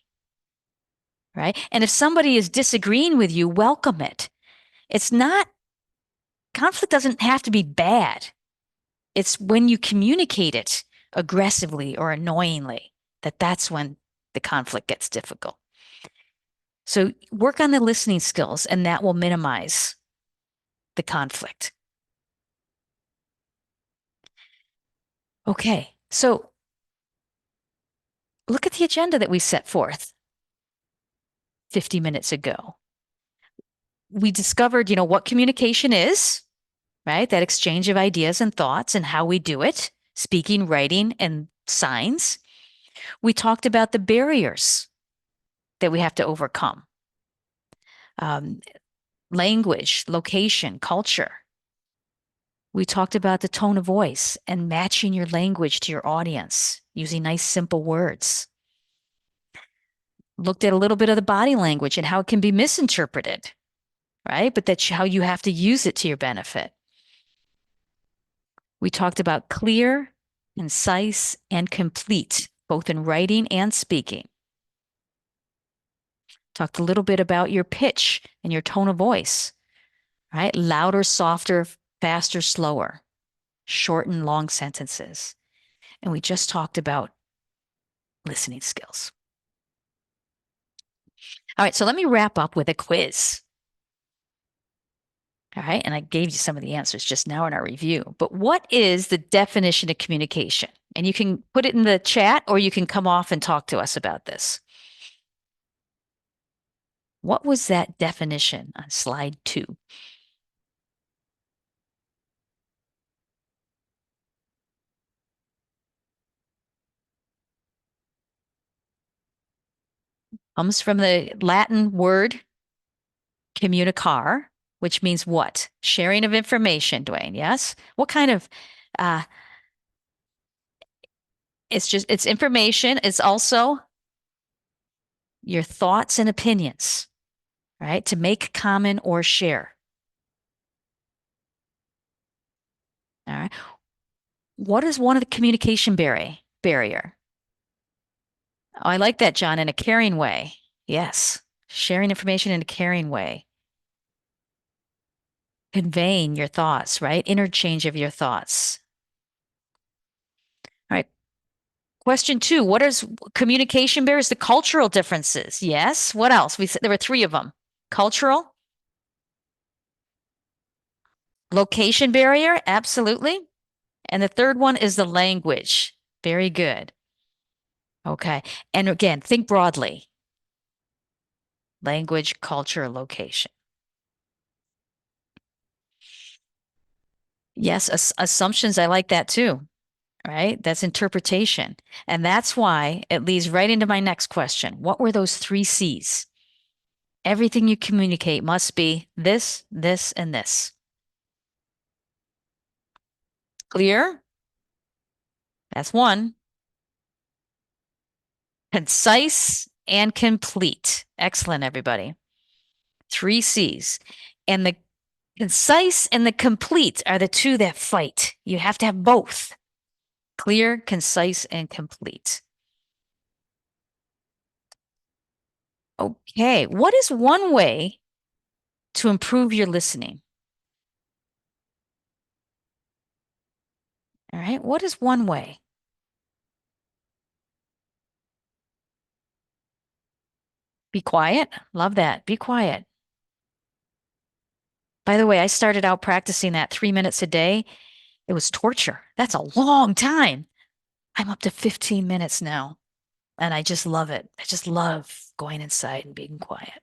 right? And if somebody is disagreeing with you, welcome it. Conflict doesn't have to be bad. It's when you communicate it aggressively or annoyingly that's when the conflict gets difficult. So work on the listening skills, and that will minimize the conflict. Okay, so look at the agenda that we set forth 50 minutes ago. We discovered, what communication is, right? That exchange of ideas and thoughts and how we do it, speaking, writing, and signs. We talked about the barriers that we have to overcome. Language, location, culture. We talked about the tone of voice and matching your language to your audience using nice, simple words. Looked at a little bit of the body language and how it can be misinterpreted, right? But that's how you have to use it to your benefit. We talked about clear, concise, and complete, both in writing and speaking. Talked a little bit about your pitch and your tone of voice, right? Louder, softer, faster, slower, short and long sentences. And we just talked about listening skills. All right, so let me wrap up with a quiz. All right, and I gave you some of the answers just now in our review. But what is the definition of communication? And you can put it in the chat, or you can come off and talk to us about this. What was that definition on slide 2? Comes from the Latin word communicar, which means what? Sharing of information, Dwayne, yes? What kind of, it's information. It's also your thoughts and opinions, right? To make common or share. All right. What is one of the communication barrier? Oh, I like that, John, in a caring way. Yes. Sharing information in a caring way. Conveying your thoughts, right? Interchange of your thoughts. All right. Question 2, what is communication barriers? The cultural differences. Yes. What else? We said there were 3 of them. Cultural. Location barrier. Absolutely. And the third one is the language. Very good. Okay. And again, think broadly. Language, culture, location. Yes, assumptions, I like that too, right? That's interpretation. And that's why it leads right into my next question. What were those 3 C's? Everything you communicate must be this, this, and this. Clear? That's 1. Concise and complete. Excellent, everybody. 3 C's. And the concise and the complete are the 2 that fight. You have to have both. Clear, concise, and complete. Okay, what is one way to improve your listening? All right, what is one way? Be quiet. Love that. Be quiet. By the way, I started out practicing that 3 minutes a day. It was torture. That's a long time. I'm up to 15 minutes now, and I just love it. I just love going inside and being quiet.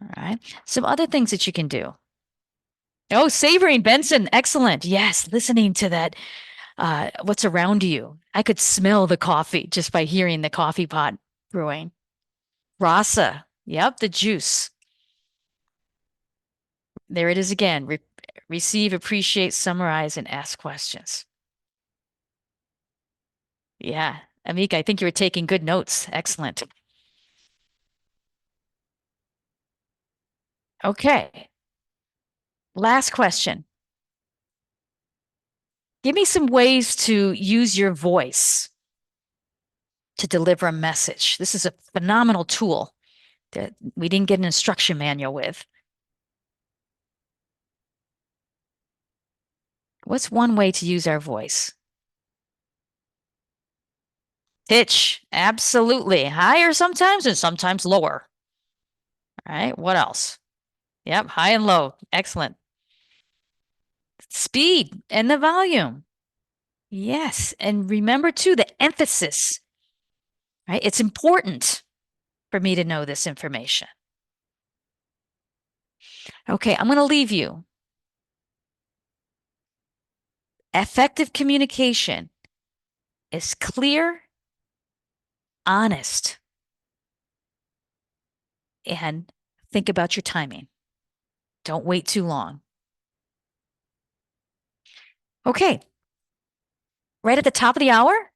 All right. Some other things that you can do. Oh, savoring, Benson. Excellent. Yes, listening to that, what's around you. I could smell the coffee just by hearing the coffee pot brewing. Rasa. Yep, the juice. There it is again. Receive, appreciate, summarize, and ask questions. Yeah. Amika, I think you were taking good notes. Excellent. Okay. Last question. Give me some ways to use your voice to deliver a message. This is a phenomenal tool that we didn't get an instruction manual with. What's one way to use our voice? Pitch, absolutely. Higher sometimes and sometimes lower. All right, what else? Yep, high and low. Excellent. Speed and the volume. Yes, and remember too the emphasis, right? It's important for me to know this information. Okay, I'm going to leave you. Effective communication is clear, honest, and think about your timing. Don't wait too long. Okay, right at the top of the hour,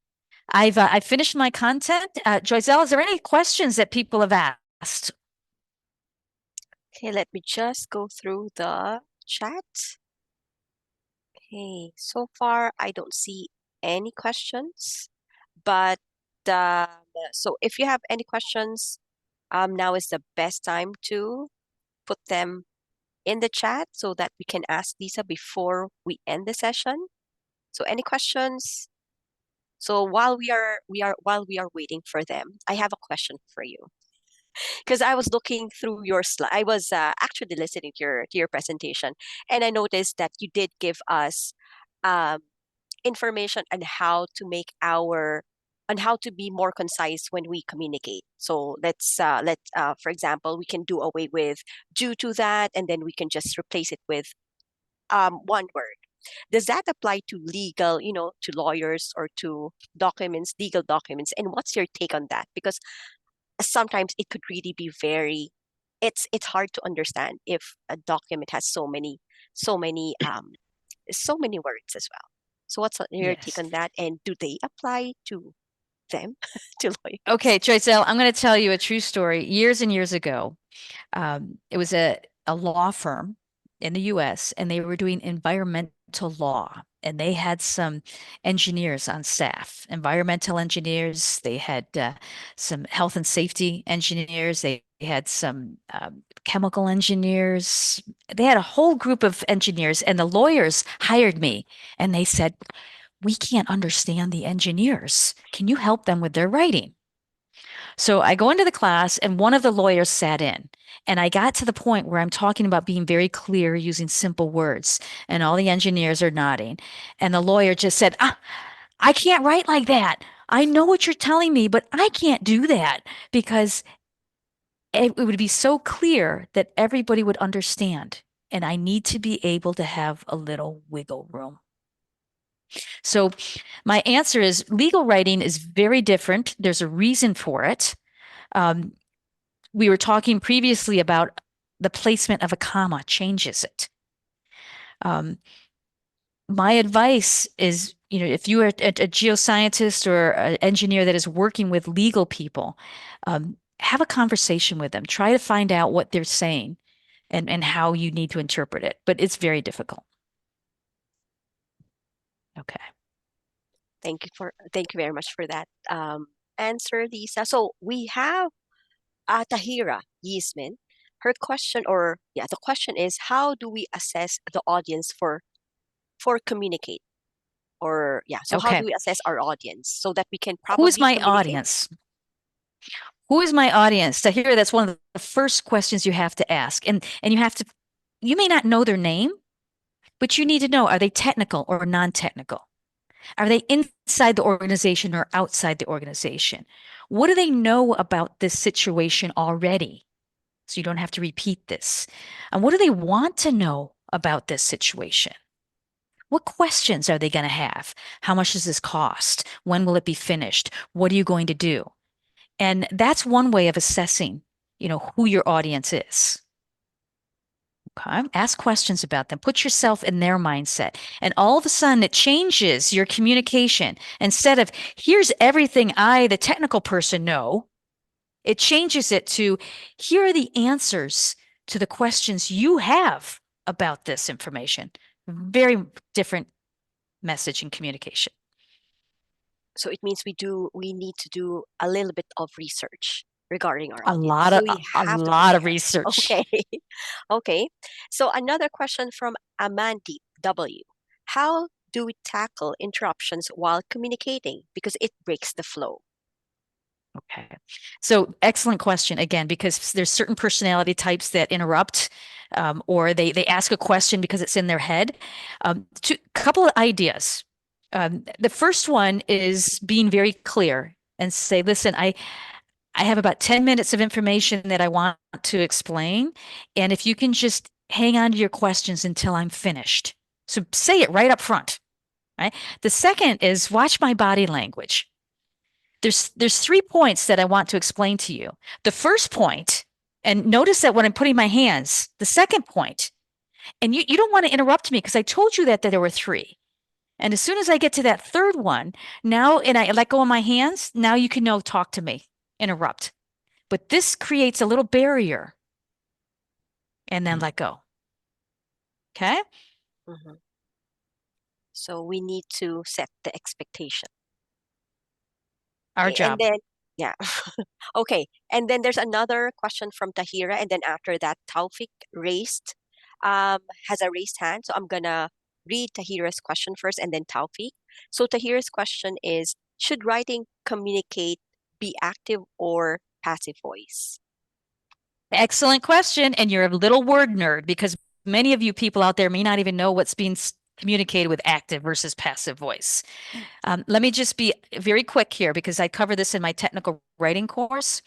I've finished my content. Joycelle, is there any questions that people have asked? Okay, let me just go through the chat. Okay, so far I don't see any questions, but so if you have any questions, now is the best time to put them in the chat so that we can ask Lisa before we end the session. So any questions? So while we are waiting for them, I have a question for you. Because I was looking through your slide, I was actually listening to your presentation, and I noticed that you did give us information on how to on how to be more concise when we communicate. So let's for example, we can do away with due to that, and then we can just replace it with one word. Does that apply to legal, to lawyers or to documents, legal documents? And what's your take on that? Because sometimes it could really be it's hard to understand if a document has so many words as well. So what's your take Yes. on that? And do they apply to them, to lawyers? Okay, Joycelle, I'm going to tell you a true story. Years and years ago, it was a law firm in the US, and they were doing environmental law, and they had some engineers on staff, environmental engineers. They had some health and safety engineers. They had some chemical engineers. They had a whole group of engineers, and the lawyers hired me, and they said, "We can't understand the engineers. Can you help them with their writing?" So I go into the class, and one of the lawyers sat in, and I got to the point where I'm talking about being very clear using simple words, and all the engineers are nodding. And the lawyer just said, I can't write like that. I know what you're telling me, but I can't do that because it would be so clear that everybody would understand. And I need to be able to have a little wiggle room. So my answer is legal writing is very different. There's a reason for it. We were talking previously about the placement of a comma changes it. My advice is, if you are a geoscientist or an engineer that is working with legal people, have a conversation with them. Try to find out what they're saying and how you need to interpret it. But it's very difficult. Okay. Thank you very much for that answer, Lisa. So we have Tahira Yismin. Her question, the question is, how do we assess the audience for communicate? So how Okay. do we assess our audience so that we can Who is probably my communicate? audience? Who is my audience? Tahira, that's one of the first questions you have to ask. And you may not know their name, but you need to know, are they technical or non-technical? Are they inside the organization or outside the organization? What do they know about this situation already? So you don't have to repeat this. And what do they want to know about this situation? What questions are they going to have? How much does this cost? When will it be finished? What are you going to do? And that's one way of assessing, who your audience is. Okay. Ask questions about them. Put yourself in their mindset. And all of a sudden, it changes your communication. Instead of, here's everything I, the technical person, know, it changes it to, here are the answers to the questions you have about this information. Very different message and communication. So it means we need to do a little bit of research regarding our A audience. lot So of we a have to lot of prepare. research. Okay. Okay. So another question from Amandi W. How do we tackle interruptions while communicating? Because it breaks the flow. Okay. So excellent question again, because there's certain personality types that interrupt or they ask a question because it's in their head. Couple of ideas. The first one is being very clear and say, listen, I have about 10 minutes of information that I want to explain. And if you can just hang on to your questions until I'm finished. So say it right up front. Right? The second is watch my body language. There's 3 points that I want to explain to you. The first point, and notice that when I'm putting my hands, the second point, and you don't want to interrupt me because I told you that there were 3. And as soon as I get to that third one, now, and I let go of my hands, now you can talk to me, interrupt. But this creates a little barrier and then let go. Okay? Mm-hmm. So we need to set the expectation. Our Okay, job. and then, yeah. Okay. And then there's another question from Tahira. And then after that, Taufik has a raised hand. So I'm going to read Tahira's question first and then Taufik. So Tahira's question is, should writing communicate be active or passive voice? Excellent question. And you're a little word nerd because many of you people out there may not even know what's being communicated with active versus passive voice. Let me just be very quick here because I cover this in my technical writing course.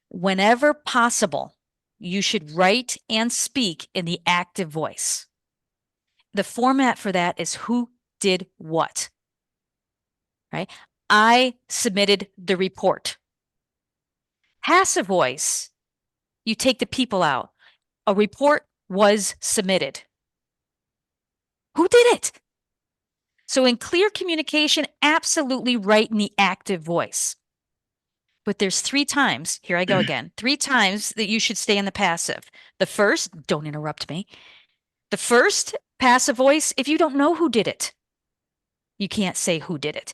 Whenever possible, you should write and speak in the active voice. The format for that is who did what, right? I submitted the report. Passive voice, you take the people out. A report was submitted. Who did it? So in clear communication, absolutely write in the active voice. But there's 3 times, here I go again, 3 times that you should stay in the passive. The first, don't interrupt me. The first, passive voice, if you don't know who did it, you can't say who did it.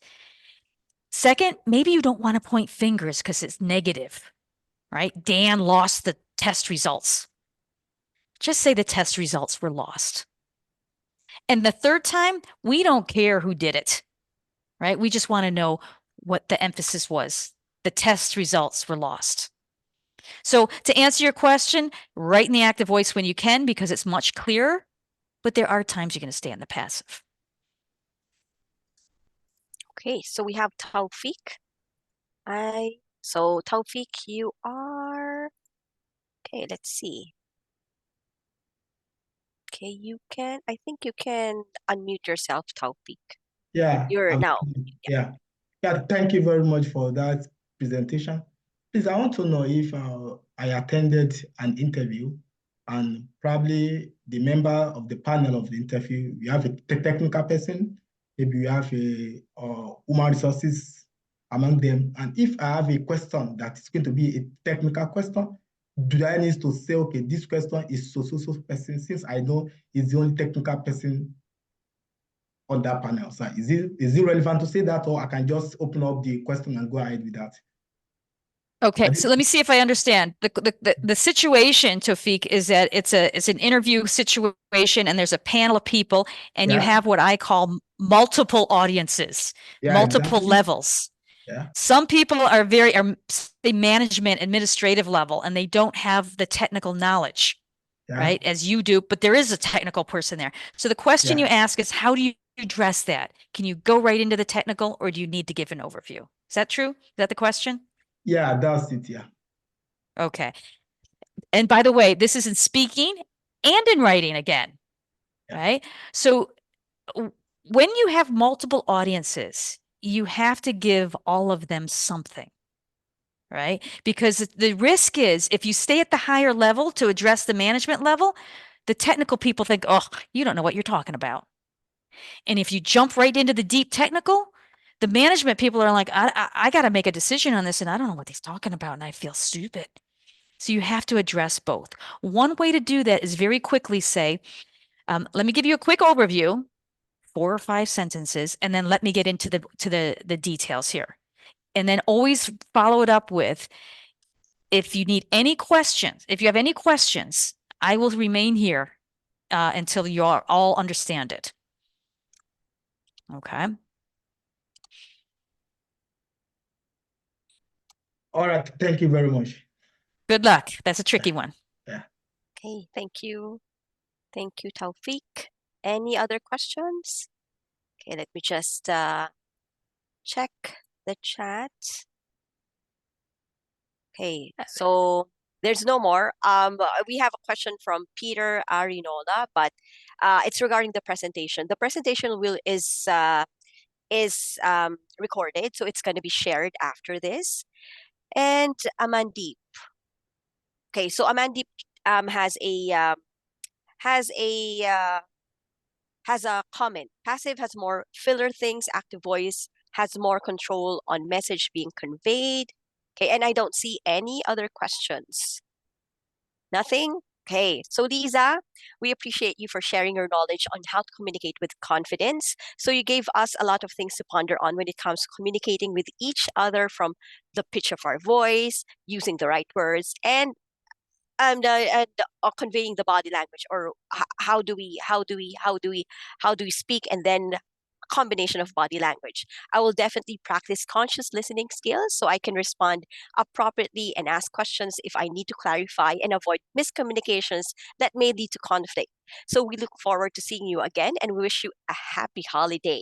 Second, maybe you don't want to point fingers because it's negative, right? Dan lost the test results. Just say the test results were lost. And the third time, we don't care who did it, right? We just want to know what the emphasis was. The test results were lost. So to answer your question, write in the active voice when you can because it's much clearer, but there are times you're going to stay in the passive. Okay, so we have Taufik. So Taufik, you are, okay, let's see. Okay, I think you can unmute yourself, Taufik. Yeah, You're now. yeah. Thank you very much for that presentation. Please, I want to know if I attended an interview and probably the member of the panel of the interview, you have a technical person, maybe you have a human resources among them. And if I have a question that is going to be a technical question, do I need to say, okay, this question is so person, since I know he's the only technical person on that panel? So is it relevant to say that, or I can just open up the question and go ahead with that? Okay, so let me see if I understand. The situation, Taufik, is that it's an interview situation and there's a panel of people and you have what I call multiple audiences, multiple levels. Yeah. Some people are say management, administrative level, and they don't have the technical knowledge, right, as you do, but there is a technical person there. So the question you ask is, how do you address that? Can you go right into the technical, or do you need to give an overview? Is that true? Is that the question? Yeah, that's it, yeah. Okay. And by the way, this is in speaking and in writing again, right? So when you have multiple audiences, you have to give all of them something, right? Because the risk is if you stay at the higher level to address the management level, the technical people think, oh, you don't know what you're talking about. And if you jump right into the deep technical, the management people are like, I got to make a decision on this and I don't know what he's talking about and I feel stupid. So you have to address both. One way to do that is very quickly say, let me give you a quick overview, 4 or 5 sentences, and then let me get into the details here. And then always follow it up with, if you need any questions, if you have any questions, I will remain here until you all understand it. Okay. All right. Thank you very much. Good luck. That's a tricky one. Yeah. Okay, thank you. Thank you, Taufik. Any other questions? Okay, let me just check the chat. Okay, so there's no more. We have a question from Peter Arinola, but it's regarding the presentation. The presentation is recorded, so it's going to be shared after this. And Amandeep. Okay, so Amandeep has a comment. Passive has more filler things. Active voice has more control on message being conveyed. Okay, and I don't see any other questions. Nothing? Okay, so Lisa, we appreciate you for sharing your knowledge on how to communicate with confidence. So you gave us a lot of things to ponder on when it comes to communicating with each other, from the pitch of our voice, using the right words, and conveying the body language, or how do we speak, and then a combination of body language. I will definitely practice conscious listening skills so I can respond appropriately and ask questions if I need to clarify and avoid miscommunications that may lead to conflict. So we look forward to seeing you again, and we wish you a happy holiday.